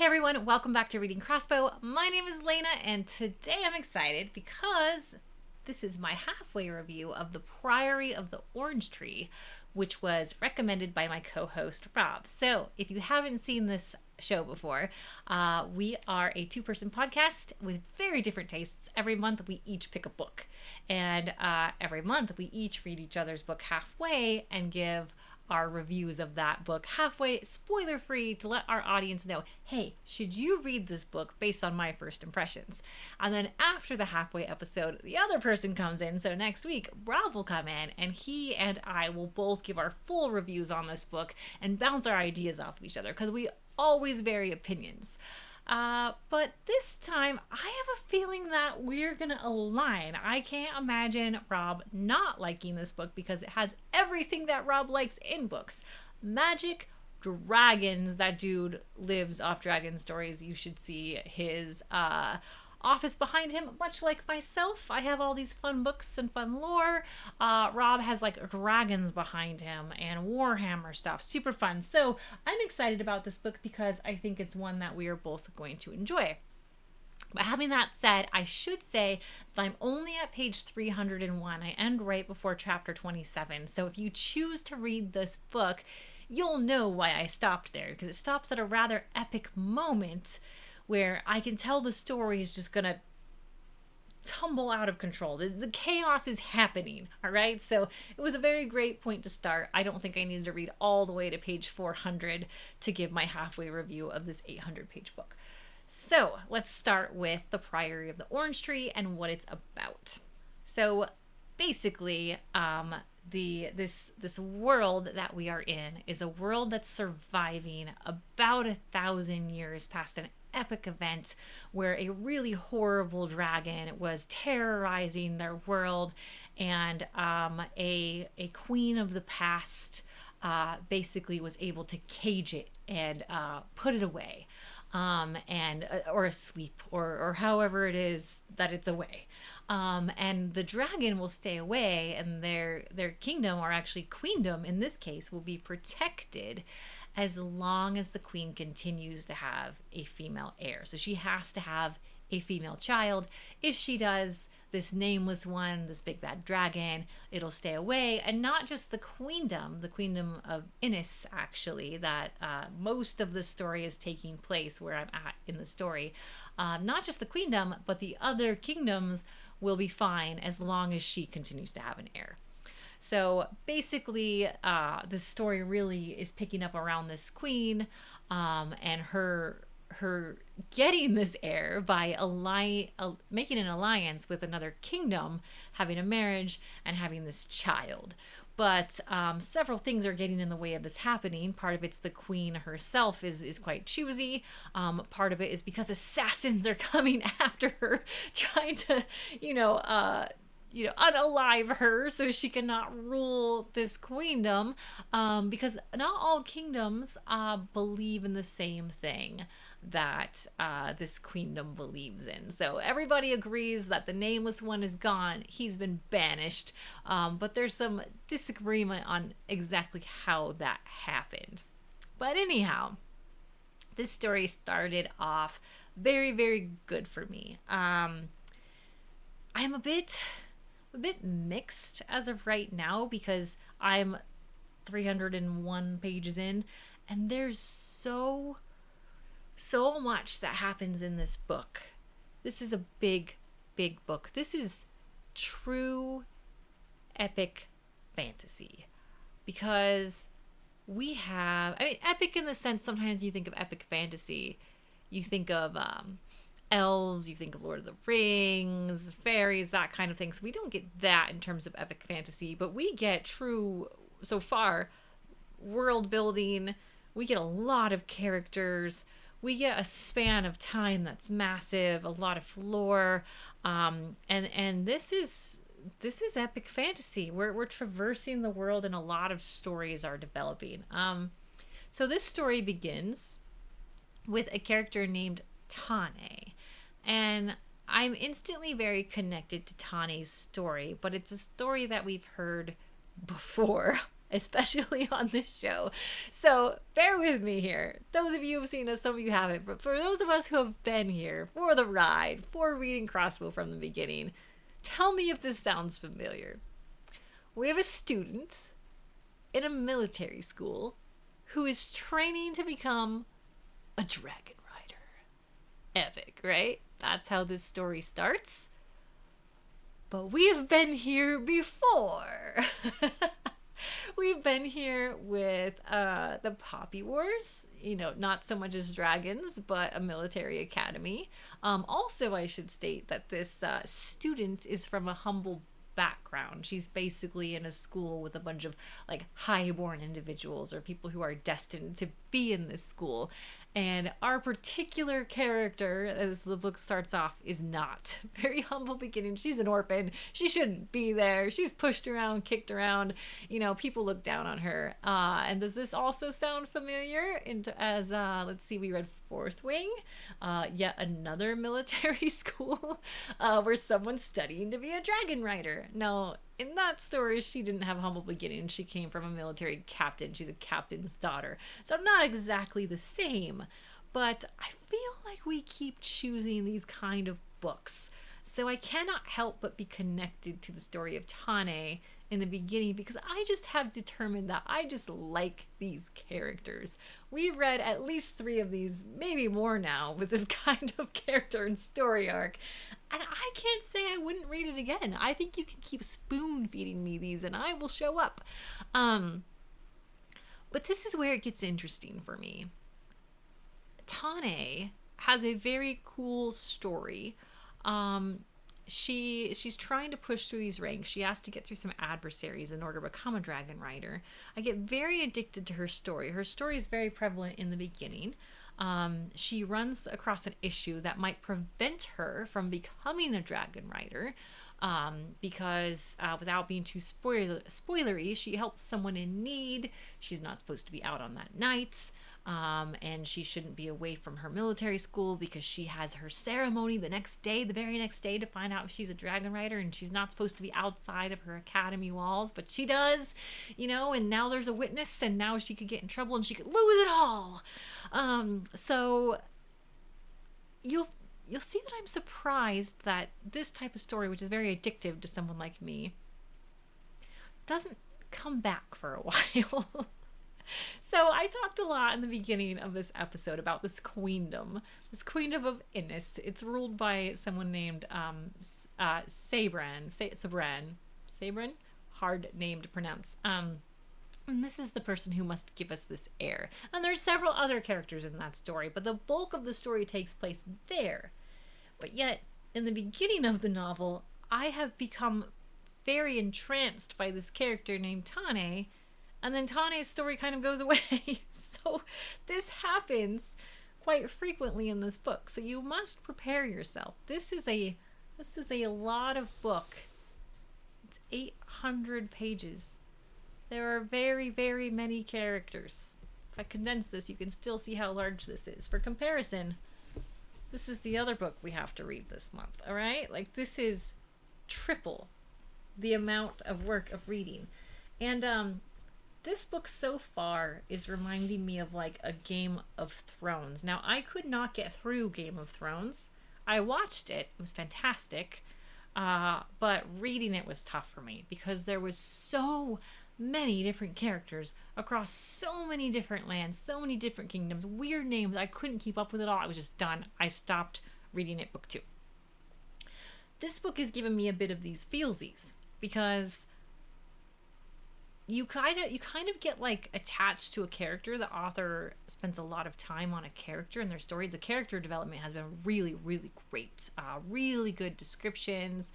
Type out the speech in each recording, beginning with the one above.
everyone, welcome back to Reading Crossbow. My name is Lana, and today I'm excited because this is my halfway review of The Priory of the Orange Tree, which was recommended by my co-host Rob. So if you haven't seen this show before, we are a two-person podcast with very different tastes. Every month we each pick a book, and every month we each read each other's book halfway and give our reviews of that book halfway, spoiler free, to let our audience know, hey, should you read this book based on my first impressions? And then after the halfway episode, the other person comes in. So next week, Rob will come in and he and I will both give our full reviews on this book and bounce our ideas off of each other because we always vary opinions. But this time, I have a feeling that we're going to align. I can't imagine Rob not liking this book because it has everything that Rob likes in books. Magic, dragons. That dude lives off dragon stories. You should see his office behind him. Much like myself, I have all these fun books and fun lore. Rob has like dragons behind him and Warhammer stuff. Super fun. So I'm excited about this book because I think it's one that we are both going to enjoy. But having that said, I should say that I'm only at page 301. I end right before chapter 27. So if you choose to read this book, you'll know why I stopped there, because it stops at a rather epic moment where I can tell the story is just gonna tumble out of control. The chaos is happening, all right? So it was a very great point to start. I don't think I needed to read all the way to page 400 to give my halfway review of this 800-page book. So let's start with The Priory of the Orange Tree and what it's about. So basically, this world that we are in is a world that's surviving about 1,000 years past an epic event where a really horrible dragon was terrorizing their world, and a queen of the past basically was able to cage it and put it away, or asleep, or however it is that it's away. And the dragon will stay away, and their kingdom, or actually queendom in this case, will be protected as long as the queen continues to have a female heir. So she has to have a female child. If she does, this nameless one, this big bad dragon, it'll stay away. And not just the queendom of Innis, actually, that most of the story is taking place where I'm at in the story. Not just the queendom, but the other kingdoms will be fine as long as she continues to have an heir. So basically, this story really is picking up around this queen and her getting this heir by making an alliance with another kingdom, having a marriage, and having this child. But several things are getting in the way of this happening. Part of it's the queen herself is quite choosy. Part of it is because assassins are coming after her, trying to, unalive her so she cannot rule this queendom, because not all kingdoms believe in the same thing that this queendom believes in. So everybody agrees that the nameless one is gone. He's been banished, but there's some disagreement on exactly how that happened. But anyhow, this story started off very, very good for me. I'm a bit mixed as of right now because I'm 301 pages in, and there's so much that happens in this book. This is a big book. This is true epic fantasy, because we have, epic in the sense, sometimes you think of epic fantasy, you think of elves, you think of Lord of the Rings, fairies, that kind of thing. So we don't get that in terms of epic fantasy, but we get true, so far, world building. We get a lot of characters. We get a span of time that's massive, a lot of lore, and this is epic fantasy. We're traversing the world, and a lot of stories are developing. So this story begins with a character named Tane. And I'm instantly very connected to Tane's story, but it's a story that we've heard before. especially on this show. So bear with me here. Those of you who have seen us, some of you haven't, but for those of us who have been here for the ride, for reading Crossbow from the beginning, tell me if this sounds familiar. We have a student in a military school who is training to become a dragon rider. Epic, right? That's how this story starts. But we have been here before. We've been here with the Poppy Wars, not so much as dragons, but a military academy. Also, I should state that this student is from a humble background. She's basically in a school with a bunch of like highborn individuals or people who are destined to be in this school. And our particular character, as the book starts off, is not. Very humble beginning. She's an orphan. She shouldn't be there. She's pushed around, kicked around. People look down on her. And does this also sound familiar? Let's see, we read Fourth Wing, yet another military school where someone's studying to be a dragon rider. Now, in that story, she didn't have humble beginnings. She came from a military captain. She's a captain's daughter. So not exactly the same, but I feel like we keep choosing these kind of books. So I cannot help but be connected to the story of Tane in the beginning because I just have determined that I just like these characters. We've read at least 3 of these, maybe more now, with this kind of character and story arc. And I can't say I wouldn't read it again. I think you can keep spoon feeding me these and I will show up. But this is where it gets interesting for me. Tane has a very cool story. She's trying to push through these ranks. She has to get through some adversaries in order to become a dragon rider. I get very addicted to her story. Her story is very prevalent in the beginning. She runs across an issue that might prevent her from becoming a dragon rider because without being too spoilery, she helps someone in need. She's not supposed to be out on that night. And she shouldn't be away from her military school because she has her ceremony the very next day to find out if she's a dragon rider, and she's not supposed to be outside of her academy walls, but she does, and now there's a witness, and now she could get in trouble and she could lose it all. So you'll see that I'm surprised that this type of story, which is very addictive to someone like me, doesn't come back for a while. So I talked a lot in the beginning of this episode about this queendom of Innis. It's ruled by someone named Sabran. Hard name to pronounce. And this is the person who must give us this heir. And there's several other characters in that story, but the bulk of the story takes place there. But yet, in the beginning of the novel, I have become very entranced by this character named Tane. And then Tane's story kind of goes away. So this happens quite frequently in this book. So you must prepare yourself. This is a lot of book. It's 800 pages. There are very, very many characters. If I condense this, you can still see how large this is. For comparison, this is the other book we have to read this month. All right? Like, this is triple the amount of work of reading. And this book so far is reminding me of like a Game of Thrones. Now, I could not get through Game of Thrones. I watched it. It was fantastic. But reading it was tough for me because there was so many different characters across so many different lands, so many different kingdoms, weird names. I couldn't keep up with it all. I was just done. I stopped reading it book 2. This book has given me a bit of these feelsies because you kind of get like attached to a character. The author spends a lot of time on a character and their story. The character development has been really, really great. Really good descriptions.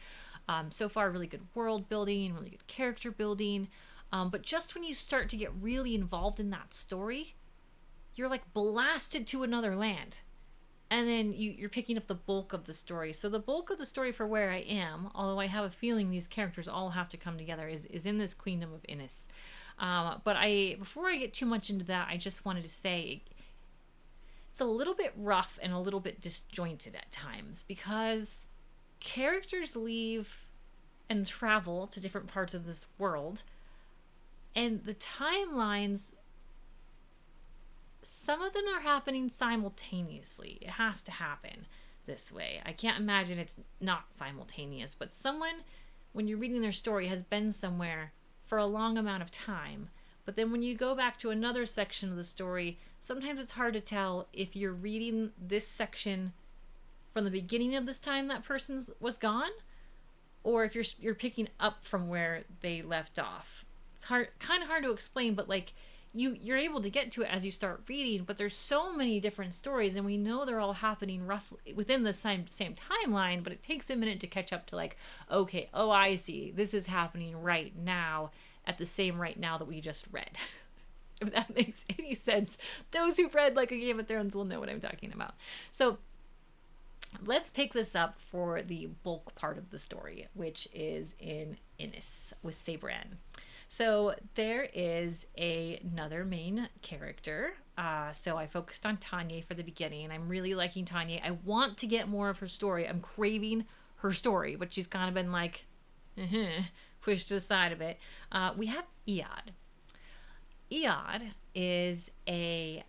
So far, really good world building, really good character building. But just when you start to get really involved in that story, you're like blasted to another land. And then you're picking up the bulk of the story. So the bulk of the story for where I am, although I have a feeling these characters all have to come together, is in this Queendom of Innis. But before I get too much into that, I just wanted to say it's a little bit rough and a little bit disjointed at times because characters leave and travel to different parts of this world, And the timelines, some of them are happening simultaneously. It has to happen this way. I can't imagine it's not simultaneous, but someone, when you're reading their story, has been somewhere for a long amount of time. But then when you go back to another section of the story, sometimes it's hard to tell if you're reading this section from the beginning of this time that person was gone, or if you're picking up from where they left off. It's kind of hard to explain, but like you're able to get to it as you start reading, but there's so many different stories, and we know they're all happening roughly within the same timeline, but it takes a minute to catch up to like, okay, oh, I see, this is happening right now at the same right now that we just read. If that makes any sense, those who've read like a Game of Thrones will know what I'm talking about. So let's pick this up for the bulk part of the story, which is in Innis with Sabran. So there is another main character. So I focused on Tanya for the beginning. I'm really liking Tanya. I want to get more of her story. I'm craving her story, but she's kind of been like pushed to the side of it. We have Iad. Iad is a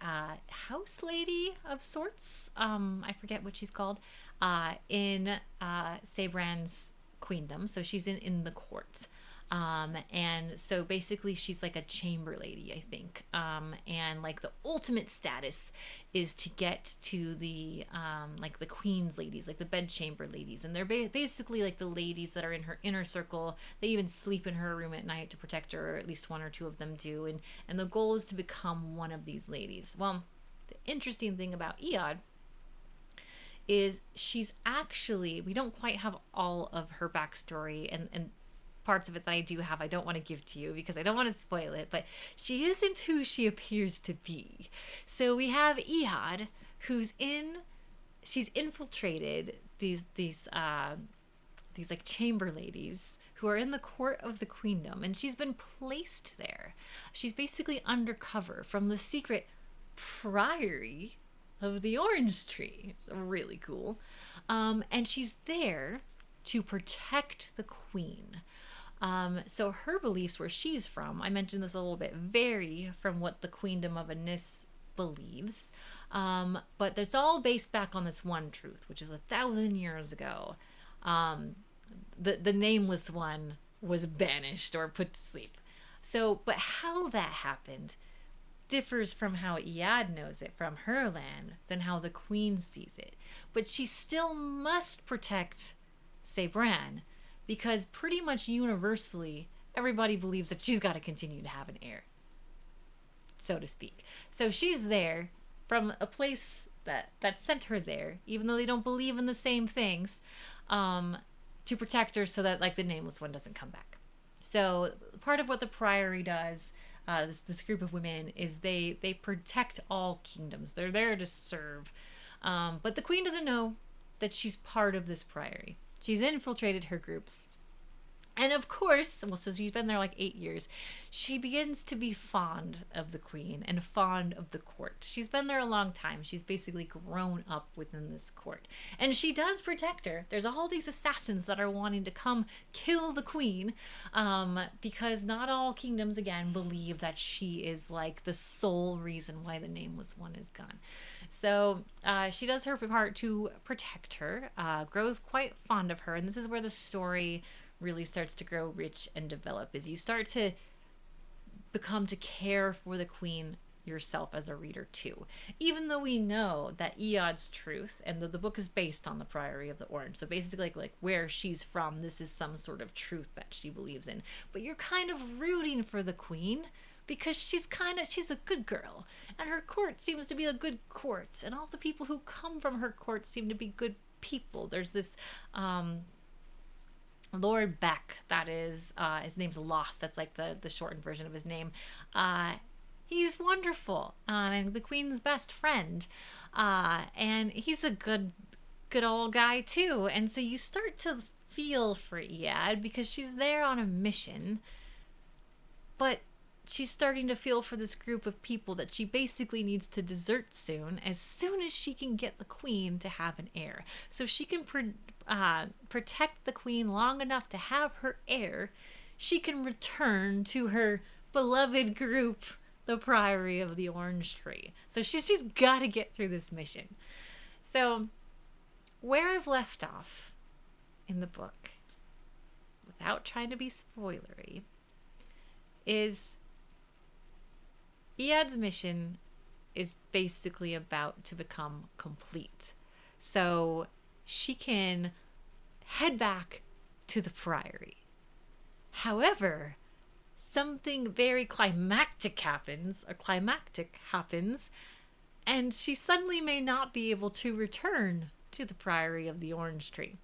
house lady of sorts. I forget what she's called. In Sabran's queendom. So she's in the court. And so basically she's like a chamber lady, I think. And like the ultimate status is to get to the, like the queen's ladies, like the bedchamber ladies. And they're basically like the ladies that are in her inner circle. They even sleep in her room at night to protect her, or at least one or two of them do. And the goal is to become one of these ladies. Well, the interesting thing about Iad is she's actually, we don't quite have all of her backstory, and parts of it that I do have, I don't want to give to you because I don't want to spoil it, but she isn't who she appears to be. So we have Iad, she's infiltrated these like chamber ladies who are in the court of the queendom, and she's been placed there. She's basically undercover from the secret Priory of the Orange Tree. It's really cool. And she's there to protect the queen. So her beliefs, where she's from, I mentioned this a little bit, vary from what the queendom of Innis believes. But it's all based back on this one truth, which is 1,000 years ago. The nameless one was banished or put to sleep. So, but how that happened differs from how Iad knows it from her land than how the queen sees it. But she still must protect Sabran, because pretty much universally everybody believes that she's got to continue to have an heir, so to speak. So she's there from a place that sent her there, even though they don't believe in the same things, to protect her so that like the nameless one doesn't come back. So part of what the Priory does, this group of women, is they protect all kingdoms. They're there to serve. But the queen doesn't know that she's part of this Priory. She's infiltrated her groups. And of course, well, so she's been there like 8 years. She begins to be fond of the queen and fond of the court. She's been there a long time. She's basically grown up within this court. And she does protect her. There's all these assassins that are wanting to come kill the queen, because not all kingdoms, again, believe that she is like the sole reason why the nameless one is gone. So she does her part to protect her, grows quite fond of her. And this is where the story really starts to grow rich and develop, as you start to become to care for the queen yourself as a reader too. Even though we know that Iad's truth, and the book is based on the Priory of the Orange, so basically like where she's from, this is some sort of truth that she believes in. But you're kind of rooting for the queen because she's a good girl, and her court seems to be a good court, and all the people who come from her court seem to be good people. There's this Lord Beck, that is, his name's Loth, that's like the shortened version of his name. He's wonderful, and the queen's best friend, and he's a good old guy too. And so you start to feel for Iad because she's there on a mission, but she's starting to feel for this group of people that she basically needs to desert soon as she can get the queen to have an heir. So she can protect the queen long enough to have her heir, she can return to her beloved group, the Priory of the Orange Tree. So she's got to get through this mission. So where I've left off in the book, without trying to be spoilery, is Iad's mission is basically about to become complete. So she can head back to the Priory. However, something very climactic happens, and she suddenly may not be able to return to the Priory of the Orange Tree.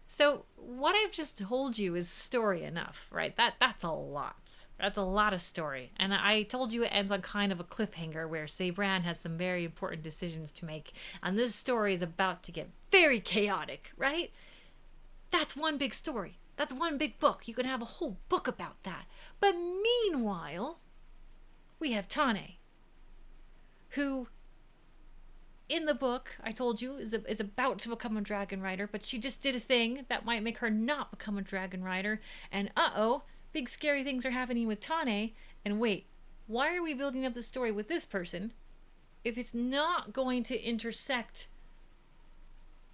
So what I've just told you is story enough, right? That's a lot. That's a lot of story. And I told you it ends on kind of a cliffhanger where Sabran has some very important decisions to make. And this story is about to get very chaotic, right? That's one big story. That's one big book. You can have a whole book about that. But meanwhile, we have Tane, who in the book, I told you, is about to become a dragon rider, but she just did a thing that might make her not become a dragon rider. And big scary things are happening with Tane. And wait, why are we building up the story with this person if it's not going to intersect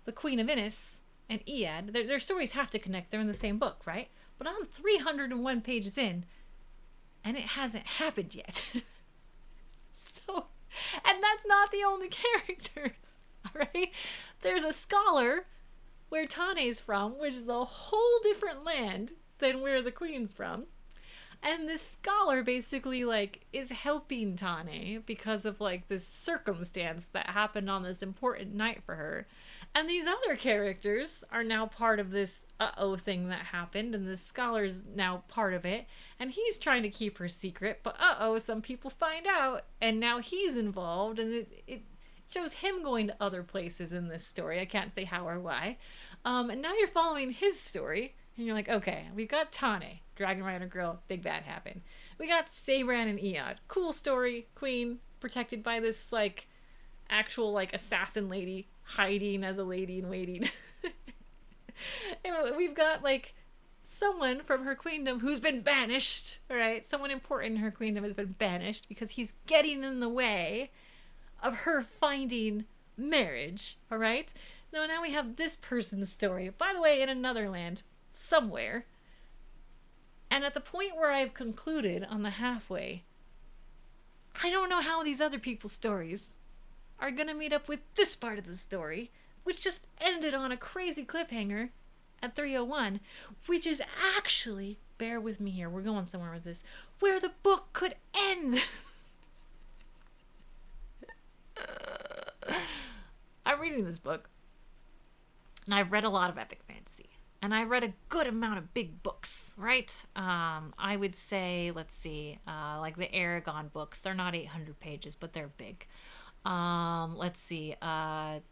the Queen of Innis and Iad? Their stories have to connect. They're in the same book, right? But I'm 301 pages in, and it hasn't happened yet. And that's not the only characters, all right? There's a scholar where Tane's from, which is a whole different land than where the Queen's from. And this scholar basically, is helping Tane because of, this circumstance that happened on this important night for her. And these other characters are now part of this thing that happened, and the scholar's now part of it, and he's trying to keep her secret, but some people find out, and now he's involved, and it shows him going to other places in this story. I can't say how or why. And now you're following his story, and you're like, okay, we've got Tane, Dragon Rider girl, big bad happened. We got Sabran and Iad, cool story, queen, protected by this, actual, assassin lady, hiding as a lady in waiting. And we've got, someone from her queendom who's been banished, right? Someone important in her queendom has been banished because he's getting in the way of her finding marriage, all right? Now we have this person's story, by the way, in another land, somewhere. And at the point where I've concluded on the halfway, I don't know how these other people's stories are gonna meet up with this part of the story, which just ended on a crazy cliffhanger at 301, which is actually, bear with me here, we're going somewhere with this, where the book could end. I'm reading this book, and I've read a lot of epic fantasy, and I read a good amount of big books, right? I would say, let's see, the Aragon books, they're not 800 pages, but they're big. Let's see, Shannara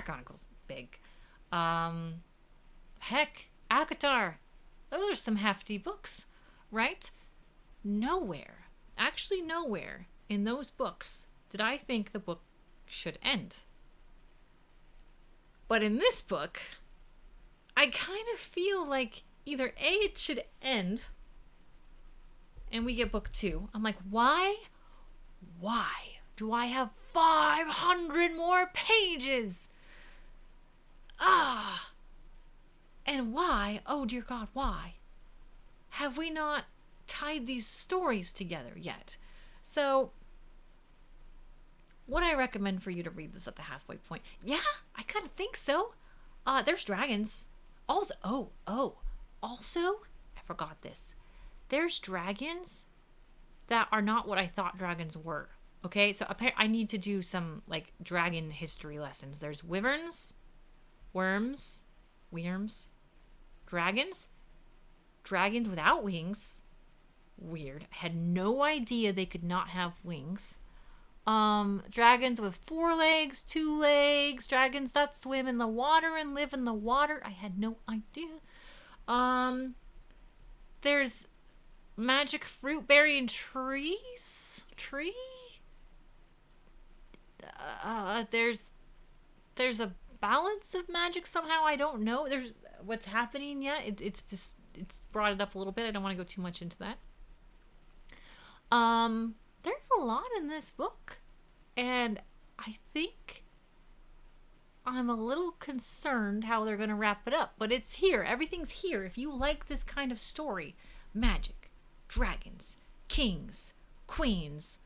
Chronicles, big. Heck, Akatar. Those are some hefty books, right? Nowhere in those books did I think the book should end. But in this book, I kind of feel like either A, it should end, and we get book 2. I'm like, why do I have 500 more pages? And why, oh dear God, why have we not tied these stories together yet? So would I recommend for you to read this at the halfway point? Yeah, I kind of think so. There's dragons. Also, also, I forgot this. There's dragons that are not what I thought dragons were. Okay, so I need to do some, dragon history lessons. There's wyverns, worms, dragons without wings. Weird. I had no idea they could not have wings. Dragons with 4 legs, 2 legs, dragons that swim in the water and live in the water. I had no idea. There's magic fruit bearing trees. There's a balance of magic somehow. I don't know. There's what's happening yet. It's brought it up a little bit. I don't want to go too much into that. There's a lot in this book, and I think I'm a little concerned how they're going to wrap it up, but it's here. Everything's here. If you like this kind of story, magic, dragons, kings, queens,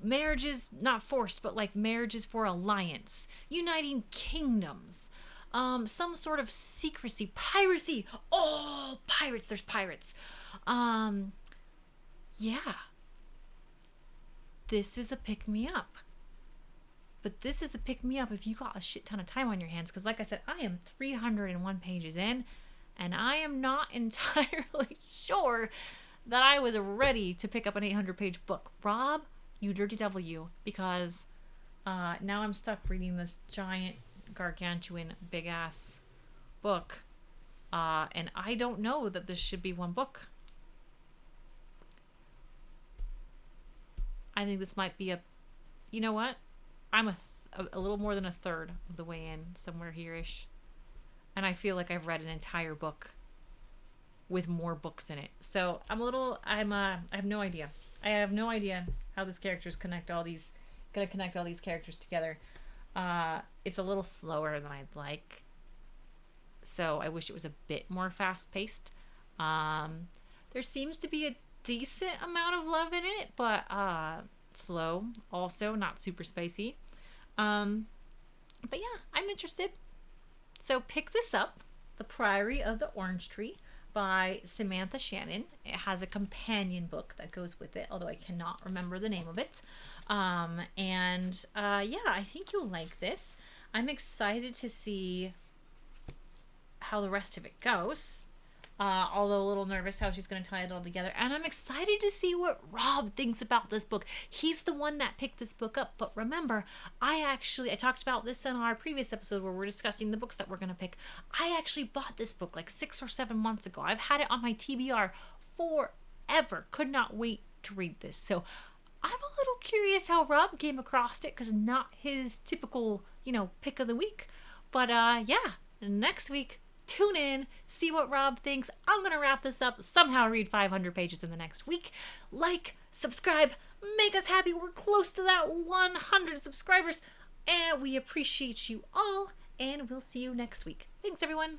marriages not forced, but like marriages for alliance, uniting kingdoms, some sort of secrecy, piracy. Oh, pirates! There's pirates. Um, yeah, this is a pick me up. But this is a pick me up if you got a shit ton of time on your hands. Because, like I said, I am 301 pages in, and I am not entirely sure that I was ready to pick up an 800-page book. Rob, you dirty devil, you. Because now I'm stuck reading this giant, gargantuan, big ass book. And I don't know that this should be one book. I think this might be a. You know what? I'm a little more than a third of the way in, somewhere here-ish. And I feel like I've read an entire book with more books in it. So I have no idea. I have no idea how this gonna connect all these characters together. It's a little slower than I'd like. So I wish it was a bit more fast-paced. There seems to be a decent amount of love in it, but slow, also not super spicy. But yeah, I'm interested. So pick this up, The Priory of the Orange Tree by Samantha Shannon. It has a companion book that goes with it, although I cannot remember the name of it. Yeah, I think you'll like this. I'm excited to see how the rest of it goes. Although a little nervous how she's going to tie it all together. And I'm excited to see what Rob thinks about this book. He's the one that picked this book up. But remember, I talked about this in our previous episode where we're discussing the books that we're going to pick. I actually bought this book like 6 or 7 months ago. I've had it on my TBR forever. Could not wait to read this. So I'm a little curious how Rob came across it, because not his typical, pick of the week. But yeah, next week, tune in, see what Rob thinks. I'm going to wrap this up, somehow read 500 pages in the next week. Like, subscribe, make us happy. We're close to that 100 subscribers, and we appreciate you all, and we'll see you next week. Thanks, everyone.